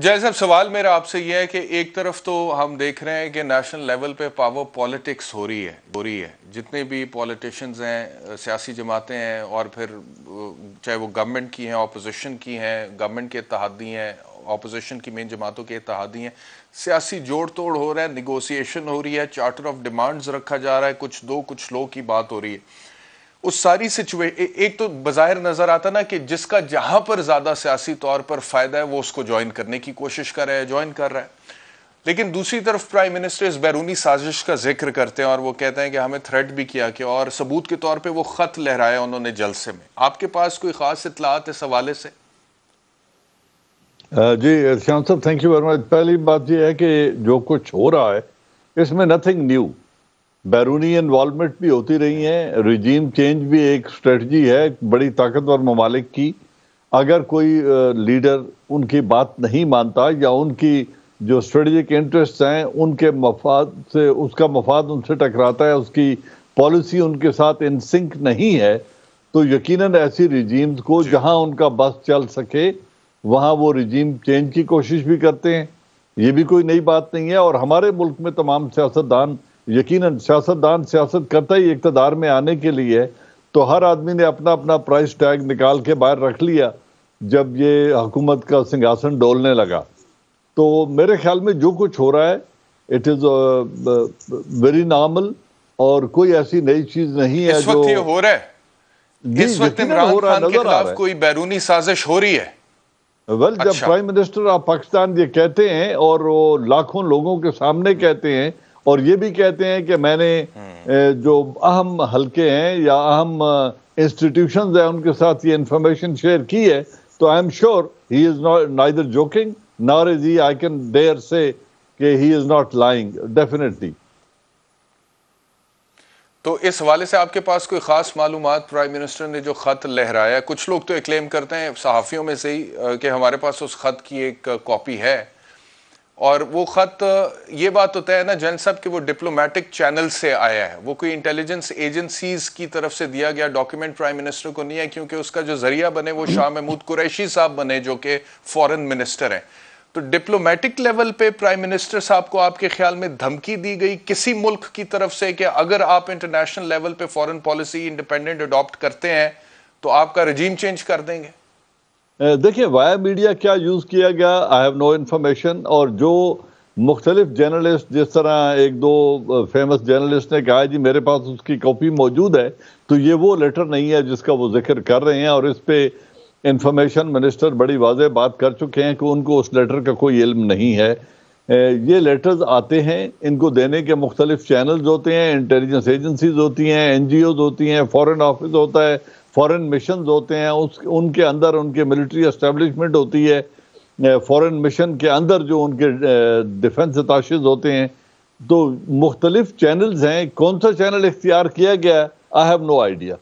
جی صاحب، سوال میرا آپ سے یہ ہے کہ ایک طرف تو ہم دیکھ رہے ہیں کہ نیشنل لیول پہ پاور پالیٹکس ہو رہی ہے جتنے بھی پولیٹیشنز ہیں، سیاسی جماعتیں ہیں، اور پھر چاہے وہ گورنمنٹ کی ہیں، اپوزیشن کی ہیں، گورنمنٹ کے اتحادی ہیں، اپوزیشن کی مین جماعتوں کے اتحادی ہیں، سیاسی جوڑ توڑ ہو رہا ہے، نیگوسیشن ہو رہی ہے، چارٹر آف ڈیمانڈز رکھا جا رہا ہے، کچھ دو کچھ لو کی بات ہو رہی ہے۔ اس ساری ایک تو بظاہر نظر آتا نا کہ جس کا جہاں پر زیادہ سیاسی طور پر فائدہ ہے وہ اس کو جوائن کرنے کی کوشش کر رہا ہے، جوائن کر رہا ہے، لیکن دوسری طرف پرائم منسٹر اس بیرونی سازش کا ذکر کرتے ہیں اور وہ کہتے ہیں کہ ہمیں تھریٹ بھی کیا کہ، اور ثبوت کے طور پہ وہ خط لہرایا انہوں نے جلسے میں۔ آپ کے پاس کوئی خاص اطلاعات اس حوالے سے؟ جی شیام صاحب، تھینک یو ویری مچ۔ پہلی بات یہ ہے کہ جو کچھ ہو رہا ہے اس میں نتھنگ نیو، بیرونی انوالومنٹ بھی ہوتی رہی ہیں، ریجیم چینج بھی ایک اسٹریٹجی ہے بڑی طاقتور ممالک کی۔ اگر کوئی لیڈر ان کی بات نہیں مانتا یا ان کی جو اسٹریٹجک انٹرسٹ ہیں ان کے مفاد سے، اس کا مفاد ان سے ٹکراتا ہے، اس کی پالیسی ان کے ساتھ ان سنک نہیں ہے، تو یقیناً ایسی ریجیمز کو جہاں ان کا بس چل سکے وہاں وہ ریجیم چینج کی کوشش بھی کرتے ہیں۔ یہ بھی کوئی نئی بات نہیں ہے، اور ہمارے ملک میں تمام سیاستدان، یقیناً سیاستدان سیاست کرتا ہی اقتدار میں آنے کے لیے، تو ہر آدمی نے اپنا اپنا پرائس ٹیگ نکال کے باہر رکھ لیا جب یہ حکومت کا سنگھاسن ڈولنے لگا۔ تو میرے خیال میں جو کچھ ہو رہا ہے اٹ از ویری نارمل، اور کوئی ایسی نئی چیز نہیں ہے اس وقت یہ ہو رہا ہے؟ اس وقت عمران خان کے خلاف کوئی بیرونی سازش ہو رئی ہے؟ جب پرائم منسٹر آف پاکستان یہ کہتے ہیں اور وہ لاکھوں لوگوں کے سامنے کہتے ہیں، اور یہ بھی کہتے ہیں کہ میں نے جو اہم حلقے ہیں یا اہم انسٹیٹیوشنز ہیں ان کے ساتھ یہ انفارمیشن شیئر کی ہے، تو I am sure he is neither joking nor is he, I can dare say کہ he is not lying, definitely۔ تو اس حوالے سے آپ کے پاس کوئی خاص معلومات پرائم منسٹر نے جو خط لہرایا ہے؟ کچھ لوگ تو ایکلیم کرتے ہیں صحافیوں میں سے ہی کہ ہمارے پاس اس خط کی ایک کاپی ہے، اور وہ خط یہ بات ہوتا ہے نا جن صاحب کہ وہ ڈپلومیٹک چینل سے آیا ہے، وہ کوئی انٹیلیجنس ایجنسیز کی طرف سے دیا گیا ڈاکیومنٹ پرائم منسٹر کو نہیں ہے، کیونکہ اس کا جو ذریعہ بنے وہ شاہ محمود قریشی صاحب بنے جو کہ فورن منسٹر ہیں۔ تو ڈپلومیٹک لیول پہ پرائم منسٹر صاحب کو آپ کے خیال میں دھمکی دی گئی کسی ملک کی طرف سے کہ اگر آپ انٹرنیشنل لیول پہ فورن پالیسی انڈیپینڈنٹ اڈاپٹ کرتے ہیں تو آپ کا رجیم چینج کر دیں گے؟ دیکھیں وایا میڈیا کیا یوز کیا گیا، آئی ہیو نو انفارمیشن، اور جو مختلف جرنلسٹ، جس طرح ایک دو فیمس جرنلسٹ نے کہا جی میرے پاس اس کی کاپی موجود ہے، تو یہ وہ لیٹر نہیں ہے جس کا وہ ذکر کر رہے ہیں، اور اس پہ انفارمیشن منسٹر بڑی واضح بات کر چکے ہیں کہ ان کو اس لیٹر کا کوئی علم نہیں ہے۔ یہ لیٹرز آتے ہیں، ان کو دینے کے مختلف چینلز ہوتے ہیں، انٹیلیجنس ایجنسیز ہوتی ہیں، این جی اوز ہوتی ہیں، فورن آفس ہوتا ہے، فورن مشنز ہوتے ہیں، ان کے اندر ان کے ملٹری اسٹیبلشمنٹ ہوتی ہے، فورن مشن کے اندر جو ان کے ڈیفنس اتاشز ہوتے ہیں، تو مختلف چینلز ہیں۔ کون سا چینل اختیار کیا گیا، آئی ہیو نو آئیڈیا۔